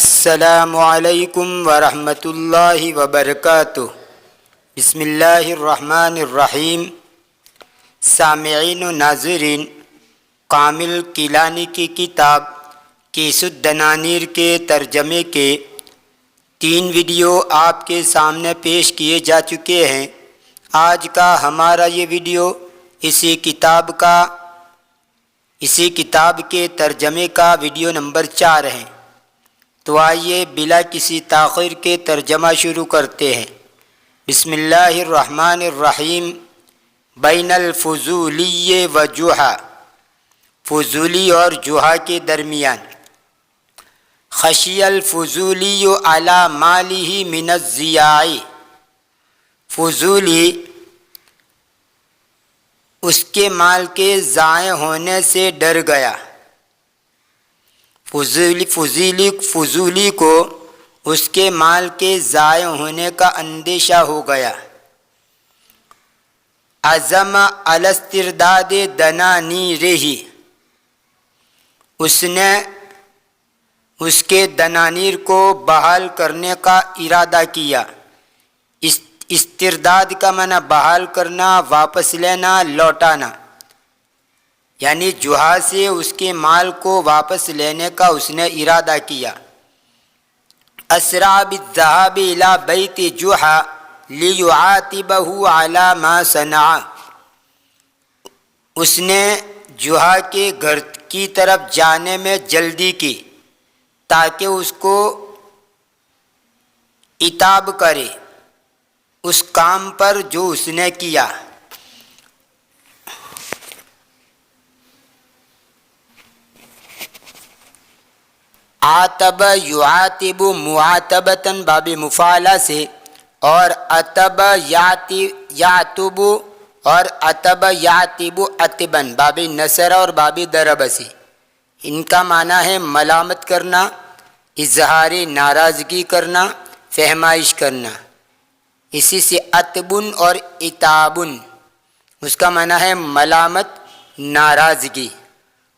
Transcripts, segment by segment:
السلام علیکم ورحمۃ اللہ وبرکاتہ۔ بسم اللہ الرحمن الرحیم۔ سامعین و ناظرین، کامل کیلانی کی کتاب کیس الدنانیر کے ترجمے کے 3 ویڈیو آپ کے سامنے پیش کیے جا چکے ہیں۔ آج کا ہمارا یہ ویڈیو اسی کتاب کے ترجمے کا ویڈیو نمبر 4 ہے۔ تو آئیے بلا کسی تاخیر کے ترجمہ شروع کرتے ہیں۔ بسم اللہ الرحمن الرحیم۔ بین الفضولی و جوحا، فضولی اور جوحا کے درمیان۔ خشی الفضولی علی مالہ من الضیاع، فضولی اس کے مال کے ضائع ہونے سے ڈر گیا۔ فضولی کو اس کے مال کے ضائع ہونے کا اندیشہ ہو گیا۔ عزم علی استرداد دنانیرہ، اس نے اس کے دنانیر کو بحال کرنے کا ارادہ کیا۔ استرداد کا معنی بحال کرنا، واپس لینا، لوٹانا، یعنی جوحا سے اس کے مال کو واپس لینے کا اس نے ارادہ کیا۔ اسرع بالذهاب الى بیت جوحا لیعاتبہ علی ما صنع، اس نے جوحا کے گھر کی طرف جانے میں جلدی کی تاکہ اس کو عتاب کرے اس کام پر جو اس نے کیا۔ عاتب یعاتب معاتبتاً باب مفاعلہ سے، اور عتب یعتب اور عتب یعتب عتباً باب نصر اور باب ضرب سے۔ ان کا معنی ہے ملامت کرنا، اظہار ناراضگی کرنا، فہمائش کرنا۔ اسی سے عتبن اور عتابن، اس کا معنی ہے ملامت، ناراضگی۔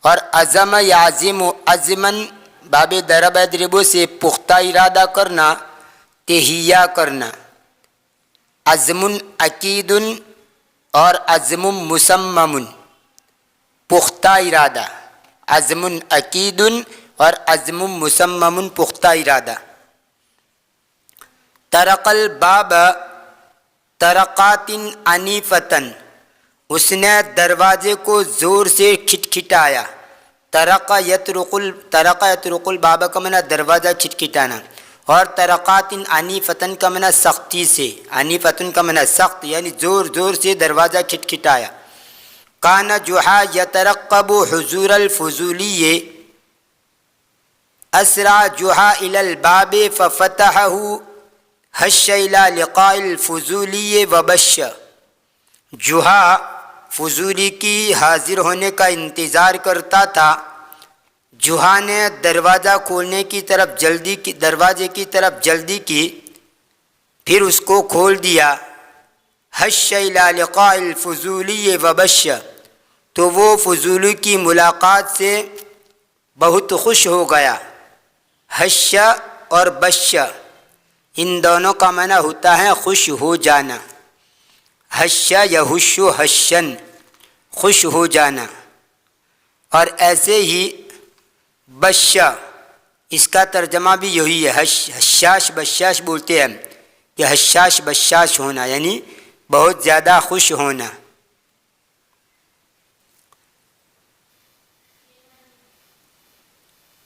اور عزم یعزم عزماً باب ضرب یضرب سے پختہ ارادہ کرنا، تہیہ کرنا۔ عزم عقید اور عزم مصمم، پختہ ارادہ۔ عزم عقید اور عزم مصمم، پختہ ارادہ۔ طرق الباب طرقات عنیفتاً، اس نے دروازے کو زور سے کھٹکھٹایا۔ طرق یطرق الباب کا معنی دروازہ کھٹکھٹانا، اور طرقات عنیفتاً کا معنی سختی سے۔ عنیفتاً کا معنی سخت، یعنی زور زور سے دروازہ کھٹکھٹایا۔ کان جوحا یترقب حضور الفضولی، اسرع جوحا الی الباب ففتحہ حش الی لقاء الفضولی وبش، جوحا فضولی کی حاضر ہونے کا انتظار کرتا تھا۔ جوحا نے دروازہ کھولنے کی طرف دروازے کی طرف جلدی کی، پھر اس کو کھول دیا۔ حش الی لقاء الفضولی وبش، تو وہ فضولی کی ملاقات سے بہت خوش ہو گیا۔ حش اور بش، ان دونوں کا معنی ہوتا ہے خوش ہو جانا۔ حش یحش حشن، خوش ہو جانا۔ اور ایسے ہی بش، اس کا ترجمہ بھی یہی ہے، حشاش بشاش بولتے ہیں کہ حشاش بشاش ہونا، یعنی بہت زیادہ خوش ہونا۔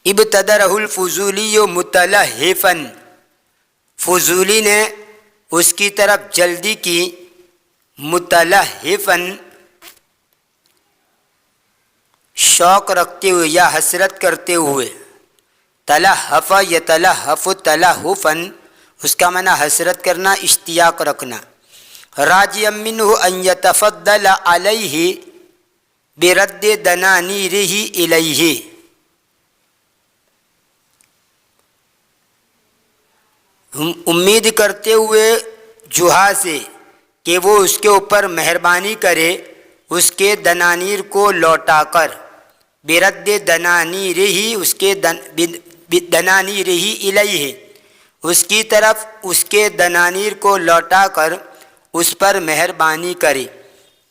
ابتدرہ الفضولی متلہفاً، فضولی نے اس کی طرف جلدی کی، متلہفاً شوق رکھتے ہوئے یا حسرت کرتے ہوئے۔ تلہف یتلہف تلہفاً، اس کا معنی حسرت کرنا، اشتیاق رکھنا۔ راجیا منہ ان یتفضل علیہ برد دنانیرہ الیہ، امید کرتے ہوئے جوحا سے کہ وہ اس کے اوپر مہربانی کرے اس کے دنانیر کو لوٹا کر۔ برد دنانیرہ، اس کے بدنانیرہ الیہ، اس کی طرف اس کے دنانیر کو لوٹا کر اس پر مہربانی کرے۔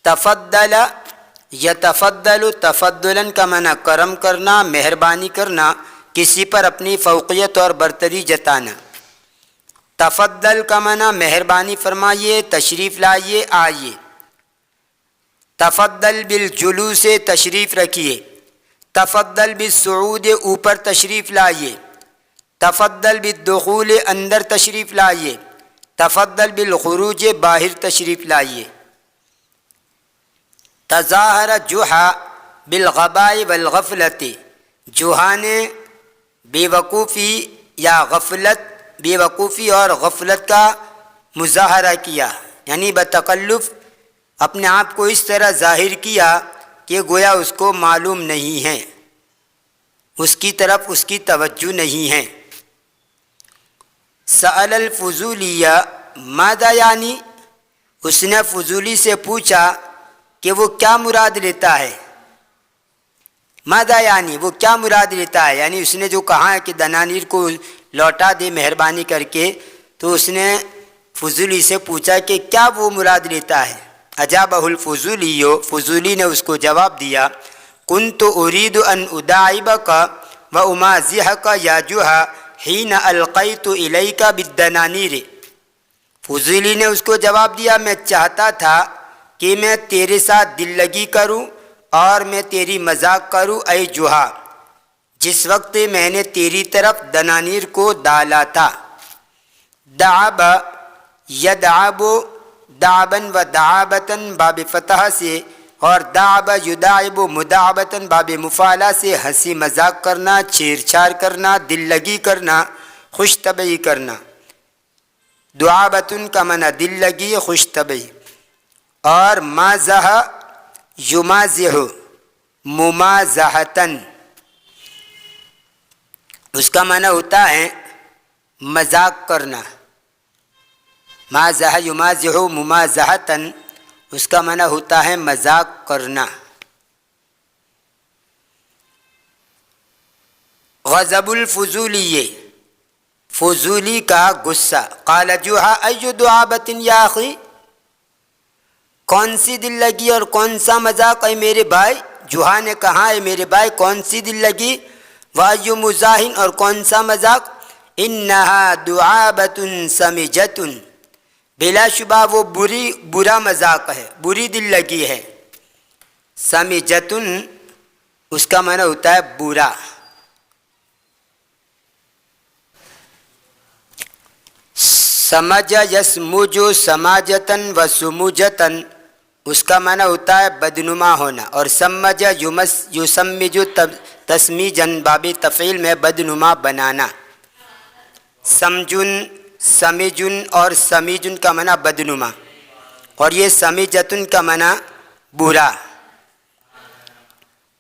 تفضل یتفضل، تفضلاً کا معنی کرم کرنا، مہربانی کرنا، کسی پر اپنی فوقیت اور برتری جتانا۔ تفضل کا معنی مہربانی فرمائیے، تشریف لائیے، آئیے۔ تفضل بالجلوس، تشریف رکھیے۔ تفضل بالصعود، اوپر تشریف لائیے۔ تفضل بالدخول، اندر تشریف لائیے۔ تفضل بالخروج، باہر تشریف لائیے۔ تظاہر جحا بالغباء والغفلت، جحا نے بے وقوفی یا غفلت، بے وقوفی اور غفلت کا مظاہرہ کیا، یعنی بتکلف اپنے آپ کو اس طرح ظاہر کیا کہ گویا اس کو معلوم نہیں ہے، اس کی طرف اس کی توجہ نہیں ہے۔ سأل الفضولیہ ماذا یعنی، اس نے فضولی سے پوچھا کہ وہ کیا مراد لیتا ہے۔ ماذا یعنی، وہ کیا مراد لیتا ہے، یعنی اس نے جو کہا ہے کہ دنانیر کو لوٹا دے مہربانی کر کے، تو اس نے فضولی سے پوچھا کہ کیا وہ مراد لیتا ہے۔ اجابہ الفضولی، فضولی نے اس کو جواب دیا، کنت ارید ان اداعبک و امازحک یا جحا حین القیت الیک بالدنانیر۔ فضولی نے اس کو جواب دیا، میں چاہتا تھا کہ میں تیرے ساتھ دل لگی کروں اور میں تیری مذاق کروں اے جحا، جس وقت میں نے تیری طرف دنانیر کو ڈالا تھا۔ دعب یدعب، دعبن و دعابتن باب فتح سے، اور دعب یدعب مدعبتن باب مفعلہ سے ہنسی مذاق کرنا، چھیڑ چھاڑ کرنا، دل لگی کرنا، خوش طبعی کرنا۔ دعابتن کا معنی دل لگی، خوش طبعی۔ اور مازح یمازح ممازحتن، اس کا معنی ہوتا ہے مذاق کرنا۔ مازح یمازح ممازحتن، اس کا معنی ہوتا ہے مذاق کرنا۔ غضب الفضولی، فضولی کا غصہ۔ قال جحا ای دعابت یا اخی، کون سی دل لگی اور کون سا مذاق اے میرے بھائی۔ جحا نے کہا اے میرے بھائی کون سی دل لگی، وای مزاحن، اور کون سا مذاق۔ انہا دعابت سمجت، بلا شبہ وہ برا مذاق ہے، بری دل لگی ہے۔ سمجتن اس کا معنی ہوتا ہے برا۔ سمج یسمج سماجتن و سموجتن، اس کا معنی ہوتا ہے بدنما ہونا، اور سمج یسمج تسمیجن باب تفعیل میں بدنما بنانا۔ سمجن، سمجن اور سمیجن کا معنی بدنما، اور یہ سمیجتن کا معنی برا۔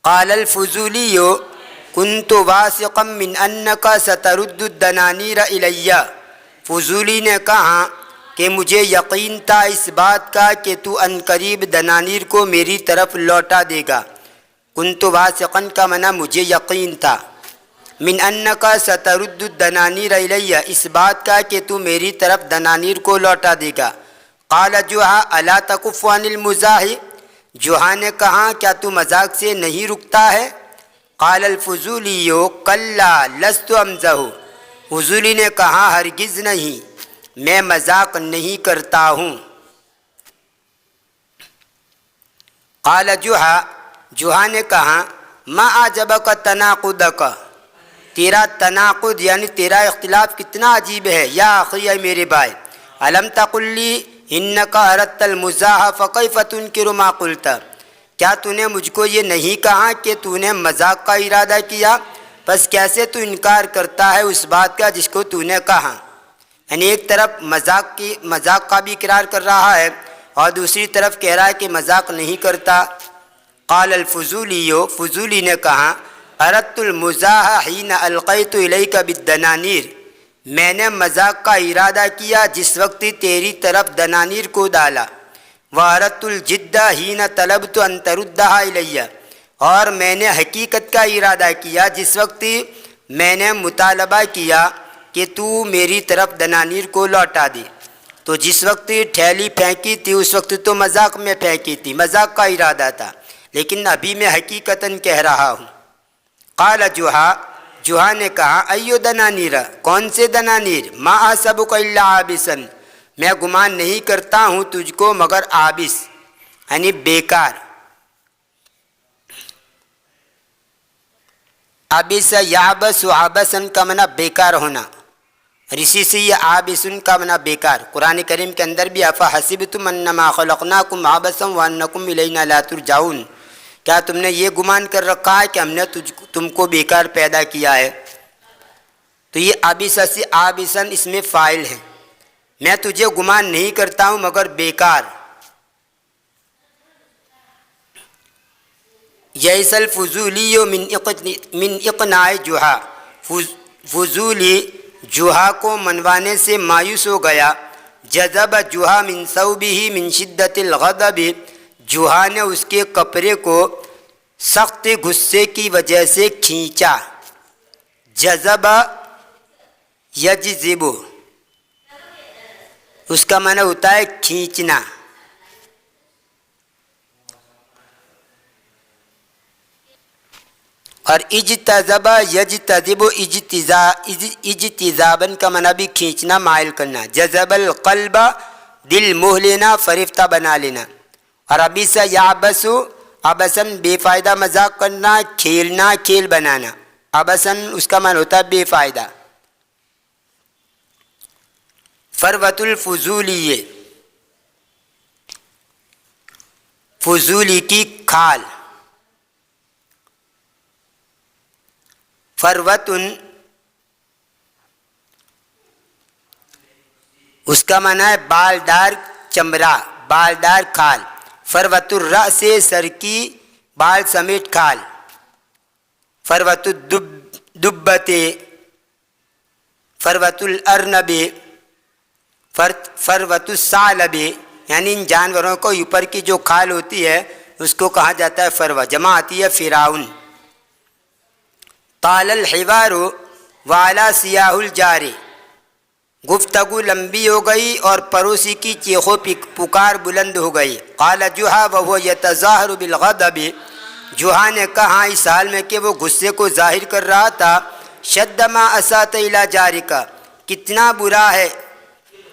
قال الفضولی کنت واثقا من انک سترد الدنانیر الی، فضولی نے کہا کہ مجھے یقین تھا اس بات کا کہ تو ان قریب دنانیر کو میری طرف لوٹا دے گا۔ کنت واثقا کا معنی مجھے یقین تھا، من انک سترد الدنانیر الی، اس بات کا کہ تو میری طرف دنانیر کو لوٹا دے گا۔ قال جحا الا تکف عن المزاح، جحا نے کہا کیا تو مذاق سے نہیں رکتا ہے۔ قال الفضولی کلا لست امزح، فضولی نے کہا ہرگز نہیں، میں مذاق نہیں کرتا ہوں۔ قال جحا، جحا نے کہا ما اعجبک تناقضک، تیرا تناقض یعنی تیرا اختلاف کتنا عجیب ہے۔ یا اخی، اے میرے بھائی، الم تقل لی انک اردت المزاح فکیف تنکر ما قلت، کیا تو نے مجھ کو یہ نہیں کہا کہ تو نے مذاق کا ارادہ کیا، بس کیسے تو انکار کرتا ہے اس بات کا جس کو تو نے کہا۔ یعنی ایک طرف مذاق کا بھی اقرار کر رہا ہے اور دوسری طرف کہہ رہا ہے کہ مذاق نہیں کرتا۔ قال الفضولی، فضولی نے کہا اردت المزاح حین القیت الیک بالدنانیر، میں نے مذاق کا ارادہ کیا جس وقت تیری طرف دنانیر کو ڈالا۔ وَأَرَدْتُ الْجِدَّ حِينَ طَلَبْتُ أَن تَرُدَّهَا إِلَيَّ، اور میں نے حقیقت کا ارادہ کیا جس وقت میں نے مطالبہ کیا کہ تو میری طرف دنانیر کو لوٹا دے، تو جس وقت تھیلی پھینکی تھی اس وقت تو مذاق میں پھینکی تھی، مذاق کا ارادہ تھا، لیکن ابھی میں حقیقتاً کہہ رہا ہوں۔ قال جوہا نے کہا ایو دنانیر، کون سے دنانیر؟ ما احسبک الا عابسا، میں گمان نہیں کرتا ہوں تجھ کو مگر عابس یعنی بیکار۔ عابس یعبس و عابسن کا معنی بیکار ہونا، اور اسی سے یہ عابسن کا معنی بیکار۔ قرآن کریم کے اندر بھی افحسبتم انما خلقناکم عبثا وانکم الینا لا ترجعون، کیا تم نے یہ گمان کر رکھا ہے کہ ہم نے تم کو بیکار پیدا کیا ہے؟ تو یہ عابسہ سے عابسن اس میں فاعل ہے، میں تجھے گمان نہیں کرتا ہوں مگر بیکار۔ یئس الفضولی من اقناع جوہا، فضولی جوہا کو منوانے سے مایوس ہو گیا۔ جذب جوہا من ثوبہ من شدت الغضب، جوہا نے اس کے کپڑے کو سخت غصے کی وجہ سے کھینچا۔ جذب یجذب، اس کا معنی ہوتا ہے کھینچنا۔ اور اجتذب یجتذب اجتذابن کا معنی بھی کھینچنا، مائل کرنا۔ جذب القلب، دل موہ لینا، فریفتہ بنا لینا۔ اور عبس یعبس، عبسن بے فائدہ مذاق کرنا، کھیلنا، کھیل بنانا۔ عبسن اس کا معنی ہوتا ہے بے فائدہ۔ فروۃ الفضولی، فضولی کی کھال۔ فروتن اس کا معنی ہے بالدار چمڑا، بالدار کھال۔ فروت الرأس، سر کی بال سمیت کھال۔ فروت الدبۃ، فروت الارنب، فروت الثعلب، یعنی ان جانوروں کو اوپر کی جو کھال ہوتی ہے اس کو کہا جاتا ہے فروہ، جمع آتی ہے فراؤن۔ طال الحوار وعلی سیاہ الجار، گفتگو لمبی ہو گئی اور پڑوسی کی چیخ و پکار بلند ہو گئی۔ قال جوہا وہو یتظاہر بالغضب، جوہا نے کہا اس حال میں کہ وہ غصے کو ظاہر کر رہا تھا، شد ما اسات الی جارک، کتنا برا ہے،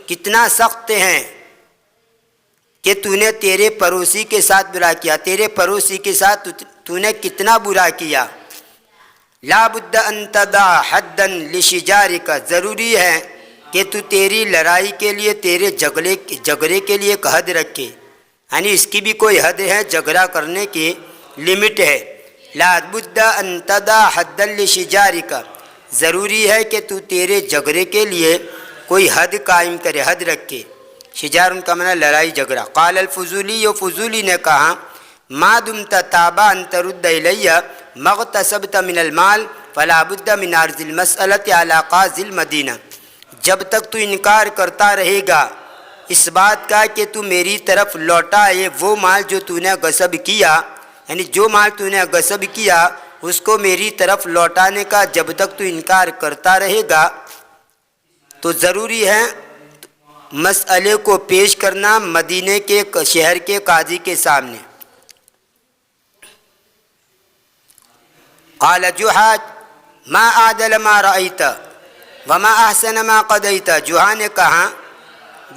کتنا سخت ہیں کہ تو نے تیرے پڑوسی کے ساتھ برا کیا، تیرے پڑوسی کے ساتھ تو نے کتنا برا کیا۔ لا بد ان تضع حدا لشجارک، ضروری ہے کہ تو تیری لڑائی کے لیے، تیرے جھگڑے کے لیے ایک حد رکھے، یعنی اس کی بھی کوئی حد ہے، جھگڑا کرنے کی لمٹ ہے۔ لا بد ان تضع حدا لشجارک، ضروری ہے کہ تو تیرے جھگڑے کے لیے کوئی حد قائم کرے، حد رکھے۔ شجار ان کا معنی لڑائی جھگڑا۔ قال الفضولی، فضولی نے کہا ما دمت تابعا ترد الی ما اغتصبت من المال فلا بد من عرض المسألة على قاضی المدینہ، جب تک تو انکار کرتا رہے گا اس بات کا کہ تو میری طرف لوٹا ہے وہ مال جو تو نے غصب کیا، یعنی جو مال تو نے غصب کیا اس کو میری طرف لوٹانے کا جب تک تو انکار کرتا رہے گا تو ضروری ہے مسئلے کو پیش کرنا مدینے کے شہر کے قاضی کے سامنے۔ قال جوہا ما اعدل ما رأیت وما احسن ما قضیت، جوہا نے کہا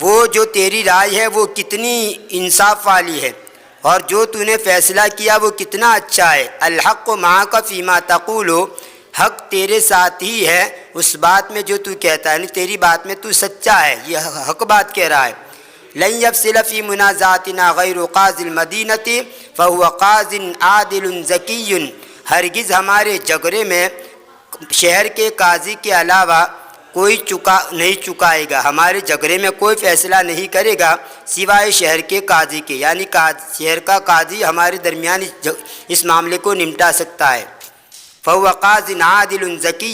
وہ جو تیری رائے ہے وہ کتنی انصاف والی ہے اور جو تو نے فیصلہ کیا وہ کتنا اچھا ہے۔ الحق معک فیما تقول، حق تیرے ساتھ ہی ہے اس بات میں جو تو کہتا ہے، یعنی تیری بات میں تو سچا ہے، یہ حق بات کہہ رہا ہے۔ لن یفصل فی منازعاتنا غیر قاضی المدینۃ فہو قاض عادل ذکی، ہرگز ہمارے جھگڑے میں شہر کے قاضی کے علاوہ کوئی نہیں چکائے گا، ہمارے جھگڑے میں کوئی فیصلہ نہیں کرے گا سوائے شہر کے قاضی کے، یعنی شہر کا قاضی ہمارے درمیان اس معاملے کو نمٹا سکتا ہے۔ فهو قاض عادل ذکی،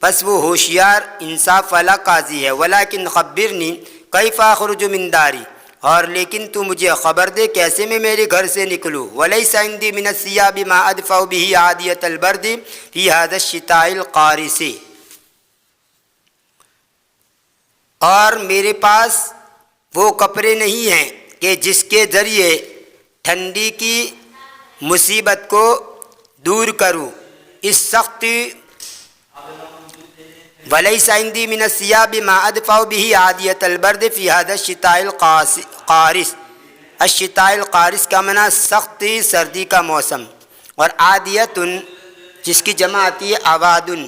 پس وہ ہوشیار انصاف والا قاضی ہے۔ ولکن خبرنی کیف اخرج من داری، اور لیکن تو مجھے خبر دے کیسے میں میرے گھر سے نکلوں. ولیس عندی من الثياب ما ادفع به عادیۃ البرد فی هذا الشتاء القارس. اور میرے پاس وہ کپڑے نہیں ہیں کہ جس کے ذریعے ٹھنڈی کی مصیبت کو دور کروں اس سخت. ولیس عندی من الثياب ما ادفع به عادیۃ البرد فی هذا الشتاء القارس. الشتاء القارس کا معنی سخت سردی کا موسم، اور عادیۃ جس کی جمع آتی ہے عوادن.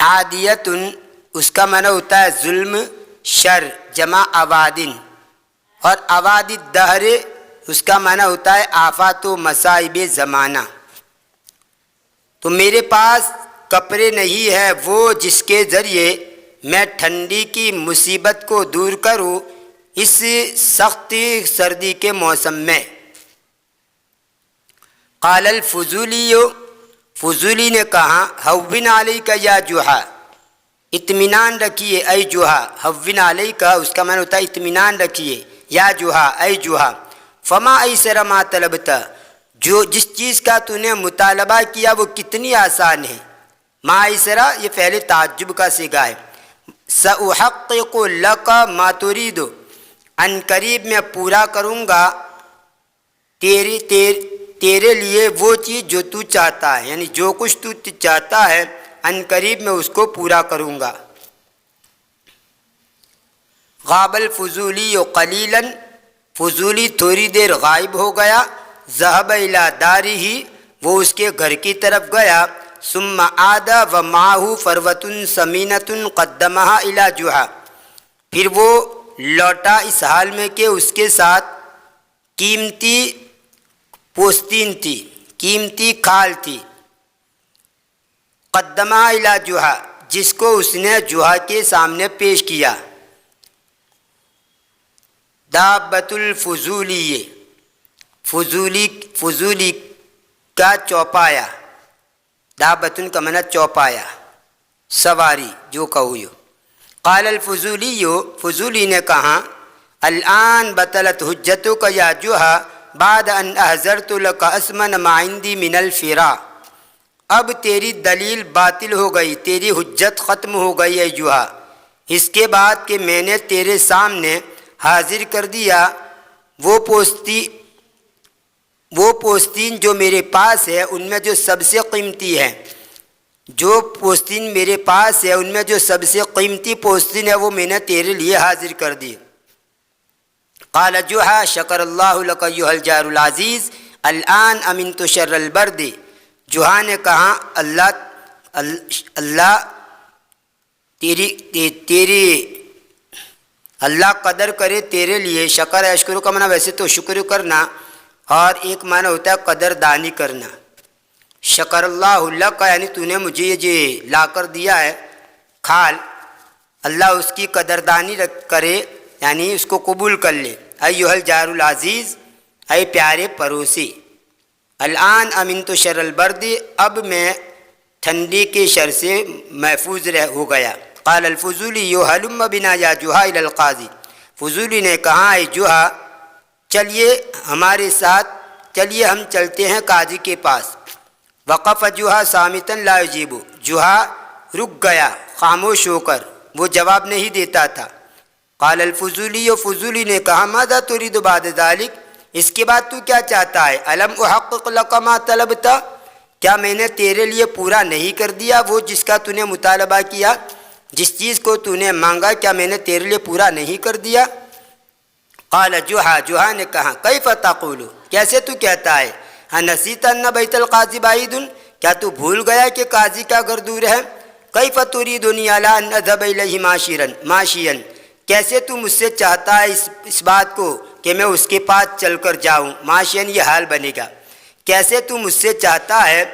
عادیۃ اس کا معنی ہوتا ہے ظلم شر، جمع عوادن. اور عواد الدہر اس کا معنی ہوتا ہے آفات و مصائب زمانہ. تو میرے پاس کپڑے نہیں ہے وہ جس کے ذریعے میں ٹھنڈی کی مصیبت کو دور کروں اس سخت سردی کے موسم میں. قال الفضولی، فضولی نے کہا ہوّن علیک یا جحا، اطمینان رکھیے اے جحا. ہوّن علیک اس کا معنی ہوتا ہے اطمینان رکھیے، یا جحا اے جحا. فما ایسر ما طلبت، جو جس چیز کا تو نے مطالبہ کیا وہ کتنی آسان ہے. ما ایسرا یہ پہلے تعجب کا صیغہ ہے. سأحقق لک ما ترید، ان قریب میں پورا کروں گا تیرے لیے وہ چیز جو تو چاہتا ہے، یعنی جو کچھ تو چاہتا ہے ان قریب میں اس کو پورا کروں گا. غاب الفضولی قلیلا، فضولی تھوڑی دیر غائب ہو گیا. ذهب الى دارہ، وہ اس کے گھر کی طرف گیا. ثم عاد ومعه فروة ثمینة قدمها الى جحا، پھر وہ لوٹا اس حال میں کہ اس کے ساتھ قیمتی پوستین تھی، قیمتی کھال تھی. قدمها الى جحا، جس کو اس نے جحا کے سامنے پیش کیا. دابۃ الفضولی، فضولی کا چوپایا. دابۃن کا معنی چوپایا، سواری جو کہو. قال الفضولی، فضولی نے کہا الآن بطلت حجتک یا جحا بعد ان احضرت لک اسمن ما عندی من الفراء. اب تیری دلیل باطل ہو گئی، تیری حجت ختم ہو گئی اے جحا، اس کے بعد کہ میں نے تیرے سامنے حاضر کر دیا وہ پوستین جو میرے پاس ہے ان میں جو سب سے قیمتی ہے. جو پوستین میرے پاس ہے ان میں جو سب سے قیمتی پوستین ہے وہ میں نے تیرے لیے حاضر کر دی. قال جحا شکر اللہ لک ایھا الجار العزیز الآن امنت شر البرد. جحا نے کہا اللہ اللہ قدر کرے تیرے لیے. شکر اشکر کا معنی ویسے تو شکر کرنا، اور ایک معنی ہوتا ہے قدر دانی کرنا. شکر اللہ لک یعنی تو نے مجھے یہ لا کر دیا ہے کھال، اللہ اس کی قدردانی کرے، یعنی اس کو قبول کر لے. ایھا الجار العزیز، اے پیارے پڑوسی. الآن امنت شر البرد، اب میں ٹھنڈی کے شر سے محفوظ ہو گیا. قال الفضولی ہلم بنا یا جحا الی القاضی. فضولی نے کہا اے جحا چلیے ہمارے ساتھ، چلیے ہم چلتے ہیں قاضی کے پاس. وقف جحا صامتا لا یجیب، جحا رک گیا خاموش ہو کر، وہ جواب نہیں دیتا تھا. قال الفضولی، فضولی نے کہا ماذا ترید بعد ذلک، اس کے بعد تو کیا چاہتا ہے. الم احقق لک ما طلبت، کیا میں نے تیرے لیے پورا نہیں کر دیا وہ جس کا تو نے مطالبہ کیا، جس چیز کو تو نے مانگا کیا میں نے تیرے لیے پورا نہیں کر دیا. قال جحا، جحا نے کہا کیف تقول، کیسے تو کہتا ہے. انسیت ان بیت القاضی بعید، کیا تو بھول گیا کہ قاضی کا گھر دور ہے. کیف تریدنی علی ان اذهب الیہ ماشیا، کیسے تو مجھ سے چاہتا ہے اس بات کو کہ میں اس کے پاس چل کر جاؤں. ماشیا یہ حال بنے گا، کیسے تو مجھ سے چاہتا ہے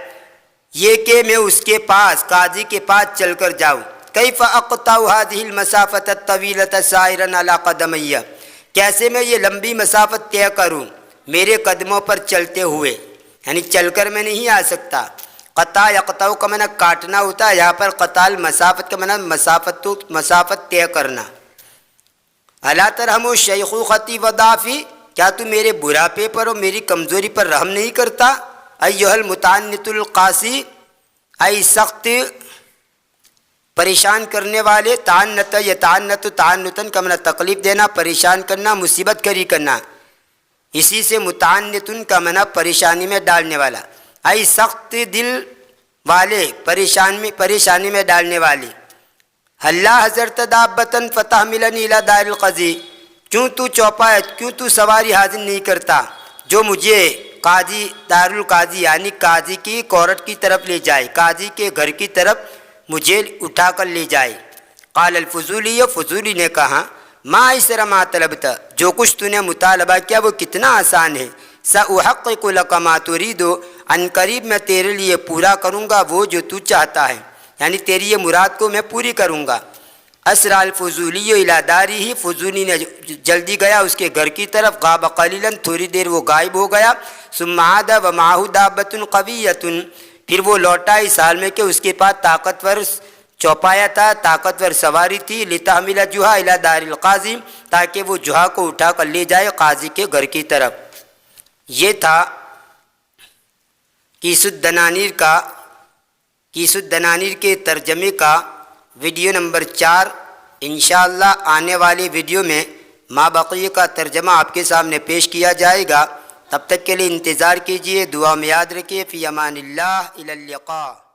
یہ کہ میں اس کے پاس قاضی کے پاس چل کر جاؤں. کیف اقطع هذه المسافة الطویلة سائرا علی قدمی، کیسے میں یہ لمبی مسافت طے کروں میرے قدموں پر چلتے ہوئے، یعنی چل کر میں نہیں آ سکتا. قطع یقطع کا معنی کاٹنا ہوتا ہے، یہاں پر قطع مسافت کا معنی مسافت طے کرنا. الا ترحم شیخوختی و ضعفی، کیا تو میرے بڑھاپے پر اور میری کمزوری پر رحم نہیں کرتا؟ ایھا المتعنت القاسی، ای سخت پریشان کرنے والے، تعنت یتعنت تعنتن کا معنی تکلیف دینا، پریشان کرنا، مصیبت کری کرنا، اسی سے متعنتن کا معنی پریشانی میں ڈالنے والا، ای سخت دل والے، پریشانی میں ڈالنے والے۔ اللہ حضرت دابتن فتحملنی الی دار القضی، کیوں تو چوپائے، کیوں تو سواری حاضر نہیں کرتا جو مجھے قاضی دار القاضی یعنی قاضی کی کورٹ کی طرف لے جائے، قاضی کے گھر کی طرف مجھے اٹھا کر لے جائے۔ قال الفضولی، فضولی نے کہا ما ایسر ما طلبت، جو کچھ تو نے مطالبہ کیا وہ کتنا آسان ہے۔ سأحقق لک ما ترید، ان قریب میں تیرے لیے پورا کروں گا وہ جو تو چاہتا ہے، یعنی تیری یہ مراد کو میں پوری کروں گا۔ اسرع الفضولی الی دارہ، فضولی نے جلدی گیا اس کے گھر کی طرف، غاب قلیلا، تھوڑی دیر وہ غائب ہو گیا، ثم عاد ومعہ دابۃ قویۃ، پھر وہ لوٹا اس حال میں کہ اس کے پاس طاقتور چوپایا تھا، طاقتور سواری تھی، لتحمل جحا الی دار القاضی، تاکہ وہ جحا کو اٹھا کر لے جائے قاضی کے گھر کی طرف۔ یہ تھا کیس الدنانیر کے ترجمے کا ویڈیو نمبر 4۔ انشاءاللہ آنے والی ویڈیو میں ما بقیہ کا ترجمہ آپ کے سامنے پیش کیا جائے گا، تب تک کے لیے انتظار کیجیے، دعا میں یاد رکھیے۔ فی امان اللہ، الی اللقاء۔